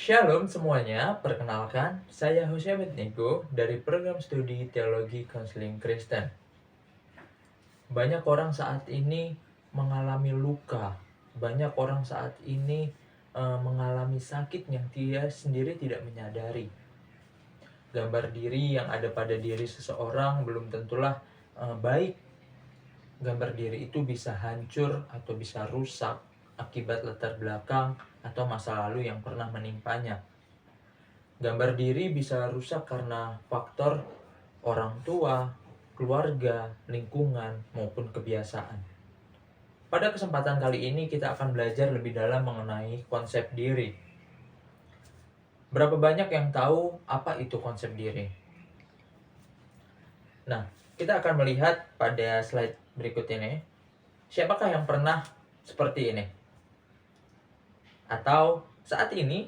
Shalom semuanya, perkenalkan, saya Hosea Nego dari program studi Teologi Konseling Kristen. Banyak orang saat ini mengalami luka, banyak orang saat ini mengalami sakit yang dia sendiri tidak menyadari. Gambar diri yang ada pada diri seseorang belum tentulah baik. Gambar diri itu bisa hancur atau bisa rusak akibat latar belakang atau masa lalu yang pernah menimpanya. Gambar diri bisa rusak karena faktor orang tua, keluarga, lingkungan, maupun kebiasaan. Pada kesempatan kali ini kita akan belajar lebih dalam mengenai konsep diri. Berapa banyak yang tahu apa itu konsep diri? Nah, kita akan melihat pada slide berikut ini, siapakah yang pernah seperti ini? Atau saat ini,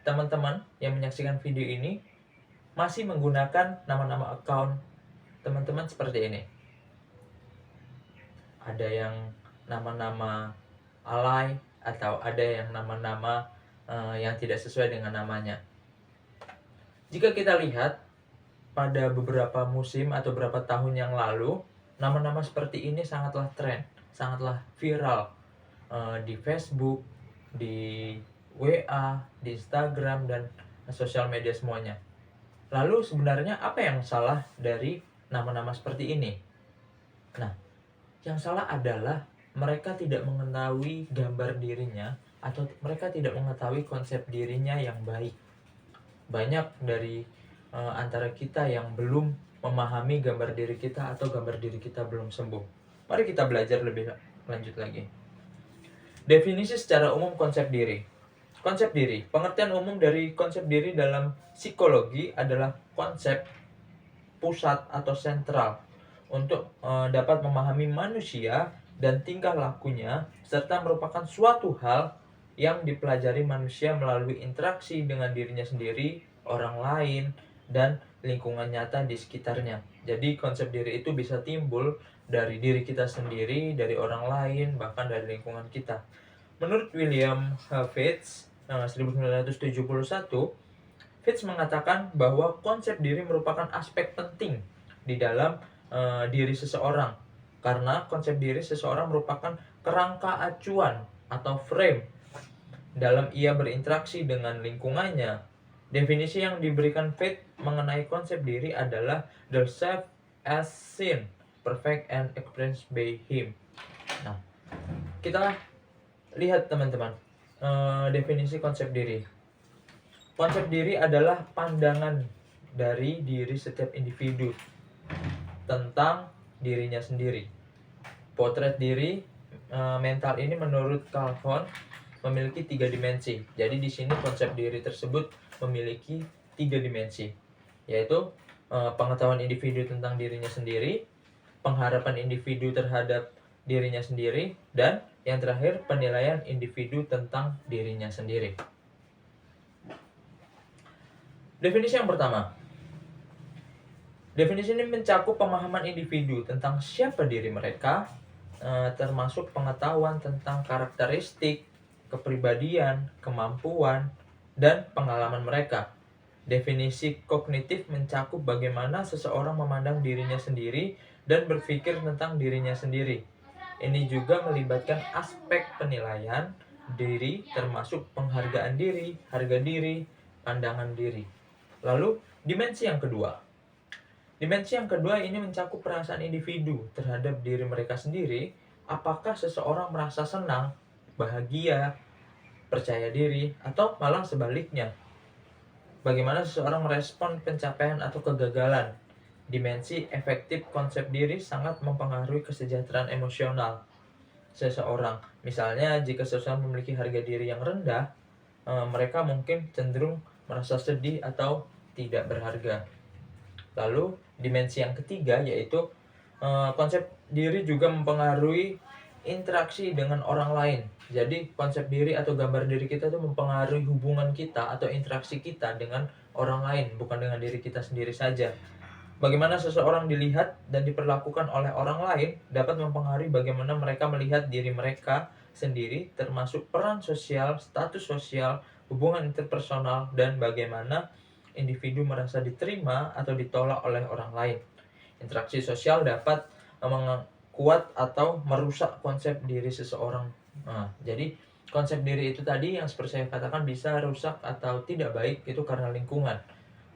teman-teman yang menyaksikan video ini masih menggunakan nama-nama account teman-teman seperti ini. Ada yang nama-nama alay atau ada yang nama-nama yang tidak sesuai dengan namanya. Jika kita lihat pada beberapa musim atau beberapa tahun yang lalu, nama-nama seperti ini sangatlah tren, sangatlah viral di Facebook, di WA, di Instagram, dan sosial media semuanya. Lalu sebenarnya apa yang salah dari nama-nama seperti ini? Nah, yang salah adalah mereka tidak mengetahui gambar dirinya atau mereka tidak mengetahui konsep dirinya yang baik. Banyak dari antara kita yang belum memahami gambar diri kita atau gambar diri kita belum sembuh. Mari kita belajar lebih lanjut lagi. Definisi secara umum konsep diri. Konsep diri, pengertian umum dari konsep diri dalam psikologi adalah konsep pusat atau sentral untuk dapat memahami manusia dan tingkah lakunya, serta merupakan suatu hal yang dipelajari manusia melalui interaksi dengan dirinya sendiri, orang lain, dan lingkungan nyata di sekitarnya. Jadi konsep diri itu bisa timbul dari diri kita sendiri, dari orang lain, bahkan dari lingkungan kita. Menurut William Fitz 1971, Fitz mengatakan bahwa konsep diri merupakan aspek penting di dalam diri seseorang, karena konsep diri seseorang merupakan kerangka acuan atau frame dalam ia berinteraksi dengan lingkungannya. Definisi yang diberikan Fitz mengenai konsep diri adalah the self as seen, perfect and experienced by him. Nah, kita lihat teman-teman definisi konsep diri. Konsep diri adalah pandangan dari diri setiap individu tentang dirinya sendiri. Potret diri mental ini menurut Carl Jung memiliki 3 dimensi. Jadi di sini konsep diri tersebut memiliki 3 dimensi, yaitu pengetahuan individu tentang dirinya sendiri, pengharapan individu terhadap dirinya sendiri, dan yang terakhir penilaian individu tentang dirinya sendiri. Definisi yang pertama. Definisi ini mencakup pemahaman individu tentang siapa diri mereka, termasuk pengetahuan tentang karakteristik, kepribadian, kemampuan, dan pengalaman mereka. Definisi kognitif mencakup bagaimana seseorang memandang dirinya sendiri dan berpikir tentang dirinya sendiri. Ini juga melibatkan aspek penilaian diri, termasuk penghargaan diri, harga diri, pandangan diri. Lalu, dimensi yang kedua. Dimensi yang kedua ini mencakup perasaan individu terhadap diri mereka sendiri. Apakah seseorang merasa senang, bahagia, percaya diri, atau malah sebaliknya? Bagaimana seseorang merespon pencapaian atau kegagalan? Dimensi efektif konsep diri sangat mempengaruhi kesejahteraan emosional seseorang. Misalnya, jika seseorang memiliki harga diri yang rendah, mereka mungkin cenderung merasa sedih atau tidak berharga. Lalu, dimensi yang ketiga yaitu konsep diri juga mempengaruhi interaksi dengan orang lain. Jadi konsep diri atau gambar diri kita itu mempengaruhi hubungan kita atau interaksi kita dengan orang lain, bukan dengan diri kita sendiri saja. Bagaimana seseorang dilihat dan diperlakukan oleh orang lain dapat mempengaruhi bagaimana mereka melihat diri mereka sendiri, termasuk peran sosial, status sosial, hubungan interpersonal, dan bagaimana individu merasa diterima atau ditolak oleh orang lain. Interaksi sosial dapat kuat atau merusak konsep diri seseorang. Nah, jadi konsep diri itu tadi yang seperti saya katakan bisa rusak atau tidak baik itu karena lingkungan.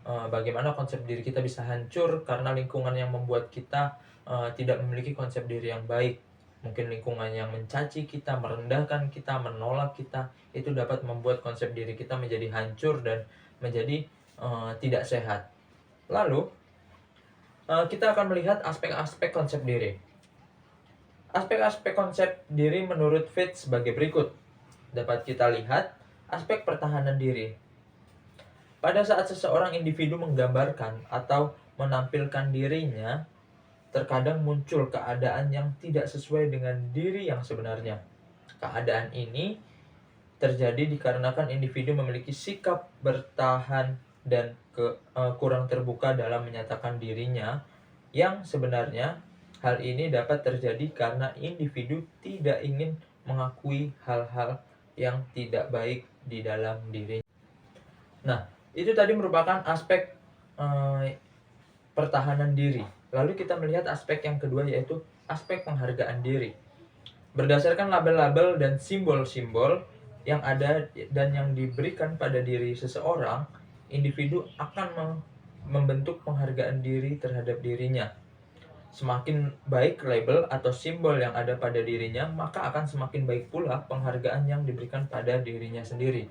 Bagaimana konsep diri kita bisa hancur karena lingkungan yang membuat kita tidak memiliki konsep diri yang baik. Mungkin lingkungan yang mencaci kita, merendahkan kita, menolak kita, itu dapat membuat konsep diri kita menjadi hancur dan menjadi tidak sehat. Lalu kita akan melihat aspek-aspek konsep diri. Aspek-aspek konsep diri menurut Fitz sebagai berikut. Dapat kita lihat aspek pertahanan diri. Pada saat seseorang individu menggambarkan atau menampilkan dirinya, terkadang muncul keadaan yang tidak sesuai dengan diri yang sebenarnya. Keadaan ini terjadi dikarenakan individu memiliki sikap bertahan dan kurang terbuka dalam menyatakan dirinya yang sebenarnya. Hal ini dapat terjadi karena individu tidak ingin mengakui hal-hal yang tidak baik di dalam dirinya. Nah, itu tadi merupakan aspek pertahanan diri. Lalu kita melihat aspek yang kedua, yaitu aspek penghargaan diri. Berdasarkan label-label dan simbol-simbol yang ada dan yang diberikan pada diri seseorang, individu akan membentuk penghargaan diri terhadap dirinya. Semakin baik label atau simbol yang ada pada dirinya, maka akan semakin baik pula penghargaan yang diberikan pada dirinya sendiri.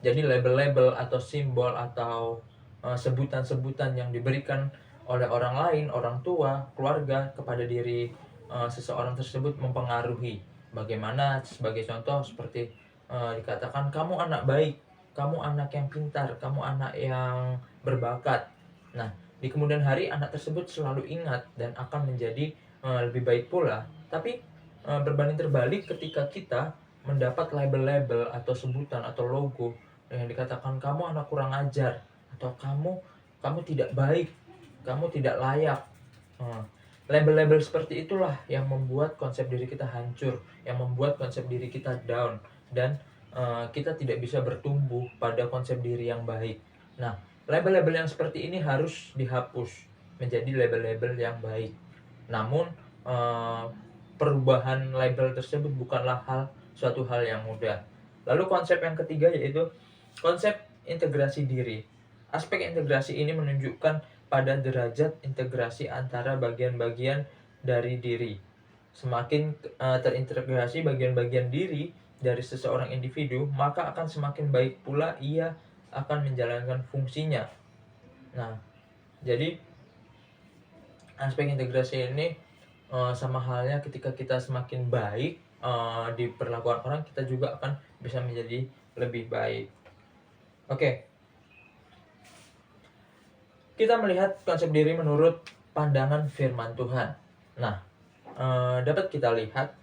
Jadi label-label atau simbol atau sebutan-sebutan yang diberikan oleh orang lain, orang tua, keluarga kepada diri seseorang tersebut mempengaruhi. Bagaimana sebagai contoh seperti dikatakan kamu anak baik, kamu anak yang pintar, kamu anak yang berbakat. Nah, di kemudian hari anak tersebut selalu ingat dan akan menjadi lebih baik pula. Tapi berbanding terbalik ketika kita mendapat label-label atau sebutan atau logo yang dikatakan kamu anak kurang ajar, atau kamu tidak baik, kamu tidak layak. Label-label seperti itulah yang membuat konsep diri kita hancur, yang membuat konsep diri kita down, dan kita tidak bisa bertumbuh pada konsep diri yang baik. Nah, label-label yang seperti ini harus dihapus menjadi label-label yang baik. Namun perubahan label tersebut bukanlah suatu hal yang mudah. Lalu konsep yang ketiga yaitu konsep integrasi diri. Aspek integrasi ini menunjukkan pada derajat integrasi antara bagian-bagian dari diri. Semakin terintegrasi bagian-bagian diri dari seseorang individu, maka akan semakin baik pula ia akan menjalankan fungsinya. Nah, jadi aspek integrasi ini sama halnya ketika kita semakin baik diperlakukan orang, kita juga akan bisa menjadi lebih baik. Oke. Kita melihat konsep diri menurut pandangan firman Tuhan. Nah, dapat kita lihat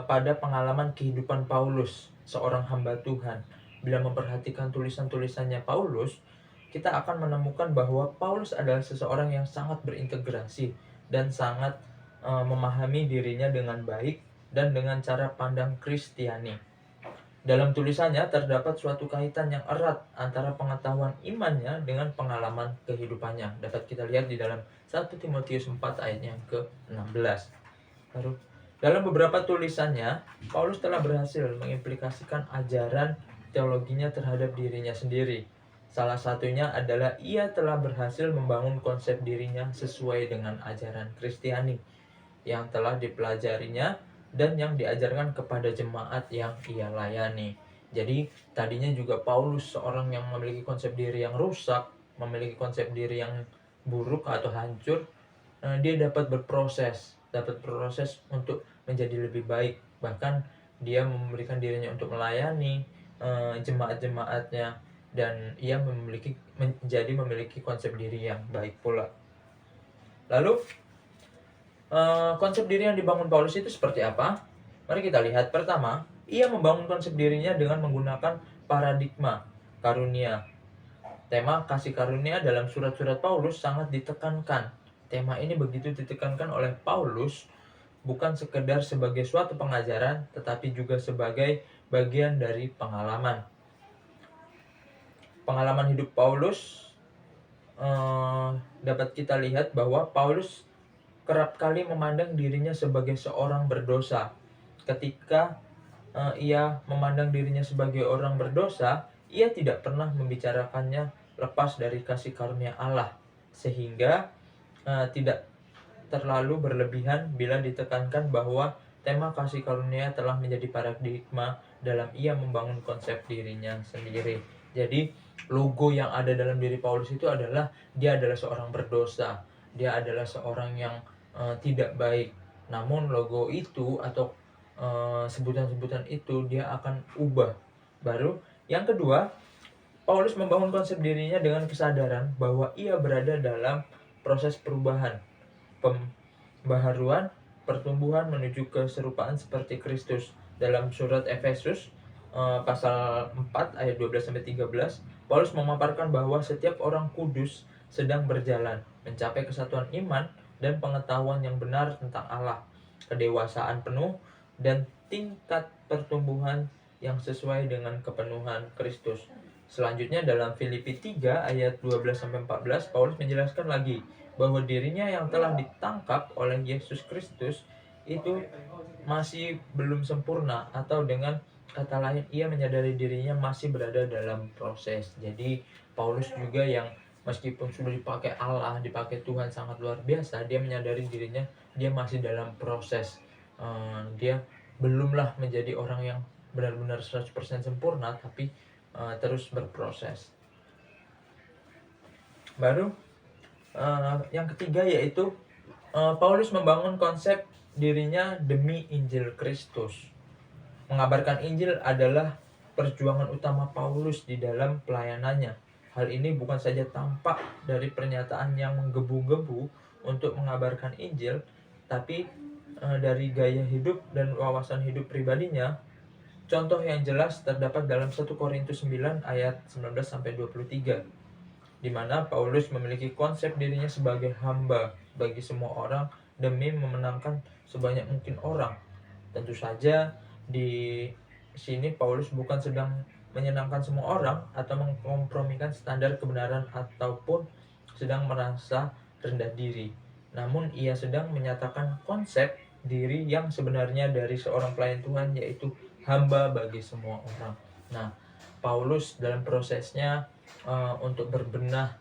pada pengalaman kehidupan Paulus, seorang hamba Tuhan. Bila memperhatikan tulisan-tulisannya Paulus, kita akan menemukan bahwa Paulus adalah seseorang yang sangat berintegrasi dan sangat memahami dirinya dengan baik dan dengan cara pandang Kristiani. Dalam tulisannya terdapat suatu kaitan yang erat antara pengetahuan imannya dengan pengalaman kehidupannya. Dapat kita lihat di dalam 1 Timotius 4 ayat yang ke-16. Lalu, dalam beberapa tulisannya, Paulus telah berhasil mengimplikasikan ajaran teologinya terhadap dirinya sendiri. Salah satunya adalah ia telah berhasil membangun konsep dirinya sesuai dengan ajaran Kristiani yang telah dipelajarinya dan yang diajarkan kepada jemaat yang ia layani. Jadi tadinya juga Paulus seorang yang memiliki konsep diri yang rusak, memiliki konsep diri yang buruk atau hancur. Dia dapat berproses untuk menjadi lebih baik. Bahkan dia memberikan dirinya untuk melayani jemaat-jemaatnya, dan ia memiliki konsep diri yang baik pula. Lalu konsep diri yang dibangun Paulus itu seperti apa? Mari kita lihat. Pertama, ia membangun konsep dirinya dengan menggunakan paradigma karunia. Tema kasih karunia dalam surat-surat Paulus sangat ditekankan. Tema ini begitu ditekankan oleh Paulus, bukan sekedar sebagai suatu pengajaran, tetapi juga sebagai bagian dari pengalaman. pengalaman hidup Paulus dapat kita lihat bahwa Paulus kerap kali memandang dirinya sebagai seorang berdosa. Ketika ia memandang dirinya sebagai orang berdosa, ia tidak pernah membicarakannya lepas dari kasih karunia Allah, sehingga tidak terlalu berlebihan bila ditekankan bahwa tema kasih karunia telah menjadi paradigma dalam ia membangun konsep dirinya sendiri. Jadi logo yang ada dalam diri Paulus itu adalah dia adalah seorang berdosa, dia adalah seorang yang tidak baik. Namun logo itu atau sebutan-sebutan itu dia akan ubah. Baru yang kedua, Paulus membangun konsep dirinya dengan kesadaran bahwa ia berada dalam proses perubahan, pembaharuan, pertumbuhan menuju keserupaan seperti Kristus. Dalam surat Efesus pasal 4 ayat 12-13, Paulus memaparkan bahwa setiap orang kudus sedang berjalan mencapai kesatuan iman dan pengetahuan yang benar tentang Allah, kedewasaan penuh, dan tingkat pertumbuhan yang sesuai dengan kepenuhan Kristus. Selanjutnya dalam Filipi 3 ayat 12-14, Paulus menjelaskan lagi bahwa dirinya yang telah ditangkap oleh Yesus Kristus itu masih belum sempurna, atau dengan kata lain ia menyadari dirinya masih berada dalam proses. Jadi Paulus juga yang meskipun sudah dipakai Allah, dipakai Tuhan sangat luar biasa, dia menyadari dirinya dia masih dalam proses. Dia belumlah menjadi orang yang benar-benar 100% sempurna, tapi terus berproses. Baru yang ketiga yaitu Paulus membangun konsep dirinya demi Injil Kristus. Mengabarkan Injil adalah perjuangan utama Paulus di dalam pelayanannya. Hal ini bukan saja tampak dari pernyataan yang menggebu-gebu untuk mengabarkan Injil, tapi dari gaya hidup dan wawasan hidup pribadinya. Contoh yang jelas terdapat dalam 1 Korintus 9 ayat 19-23, di mana Paulus memiliki konsep dirinya sebagai hamba bagi semua orang demi memenangkan sebanyak mungkin orang. Tentu saja di sini Paulus bukan sedang menyenangkan semua orang atau mengkompromikan standar kebenaran ataupun sedang merasa rendah diri. Namun ia sedang menyatakan konsep diri yang sebenarnya dari seorang pelayan Tuhan, yaitu hamba bagi semua orang. Nah, Paulus dalam prosesnya untuk berbenah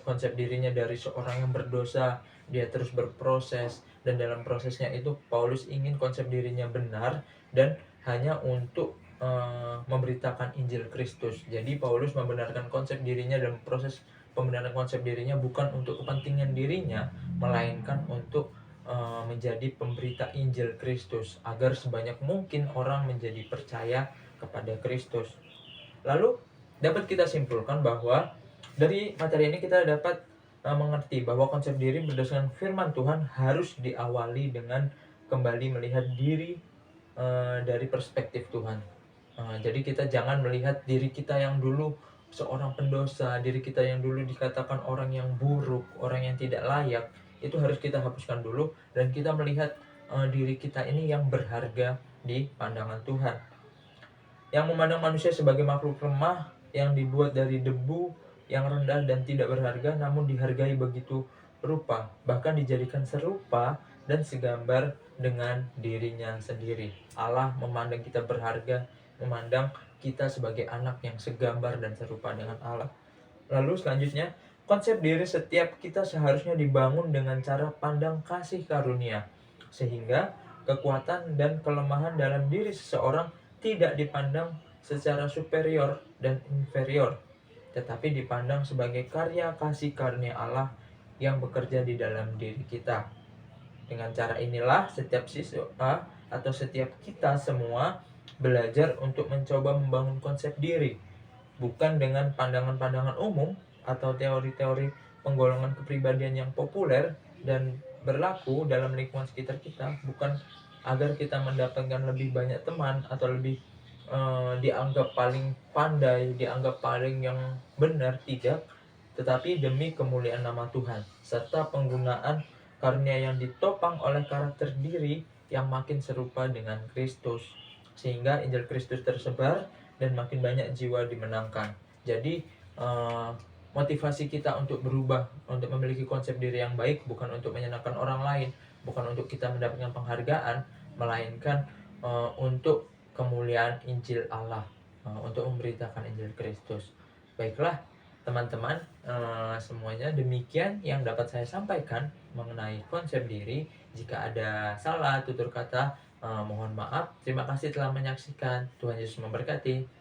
konsep dirinya dari seorang yang berdosa, dia terus berproses, dan dalam prosesnya itu Paulus ingin konsep dirinya benar dan hanya untuk memberitakan Injil Kristus. Jadi Paulus membenarkan konsep dirinya dalam proses pembenaran konsep dirinya bukan untuk kepentingan dirinya, melainkan untuk menjadi pemberita Injil Kristus agar sebanyak mungkin orang menjadi percaya kepada Kristus. Lalu dapat kita simpulkan bahwa dari materi ini kita dapat mengerti bahwa konsep diri berdasarkan firman Tuhan harus diawali dengan kembali melihat diri dari perspektif Tuhan. Jadi kita jangan melihat diri kita yang dulu seorang pendosa, diri kita yang dulu dikatakan orang yang buruk, orang yang tidak layak, itu harus kita hapuskan dulu, dan kita melihat diri kita ini yang berharga di pandangan Tuhan. Yang memandang manusia sebagai makhluk lemah yang dibuat dari debu, yang rendah dan tidak berharga, namun dihargai begitu rupa, bahkan dijadikan serupa dan segambar dengan dirinya sendiri. Allah memandang kita berharga, memandang kita sebagai anak yang segambar dan serupa dengan Allah. Lalu selanjutnya, konsep diri setiap kita seharusnya dibangun dengan cara pandang kasih karunia, sehingga kekuatan dan kelemahan dalam diri seseorang tidak dipandang secara superior dan inferior, tetapi dipandang sebagai karya kasih karunia Allah yang bekerja di dalam diri kita. Dengan cara inilah setiap siswa atau setiap kita semua belajar untuk mencoba membangun konsep diri, bukan dengan pandangan-pandangan umum atau teori-teori penggolongan kepribadian yang populer dan berlaku dalam lingkungan sekitar kita, bukan agar kita mendapatkan lebih banyak teman atau lebih dianggap paling pandai, dianggap paling yang benar, tidak, tetapi demi kemuliaan nama Tuhan serta penggunaan karunia yang ditopang oleh karakter diri yang makin serupa dengan Kristus, sehingga Injil Kristus tersebar dan makin banyak jiwa dimenangkan. Jadi motivasi kita untuk berubah, untuk memiliki konsep diri yang baik bukan untuk menyenangkan orang lain, bukan untuk kita mendapatkan penghargaan, melainkan untuk kemuliaan Injil Allah, untuk memberitakan Injil Kristus. Baiklah teman-teman, semuanya demikian yang dapat saya sampaikan mengenai konsep diri. Jika ada salah tutur kata, mohon maaf. Terima kasih telah menyaksikan. Tuhan Yesus memberkati.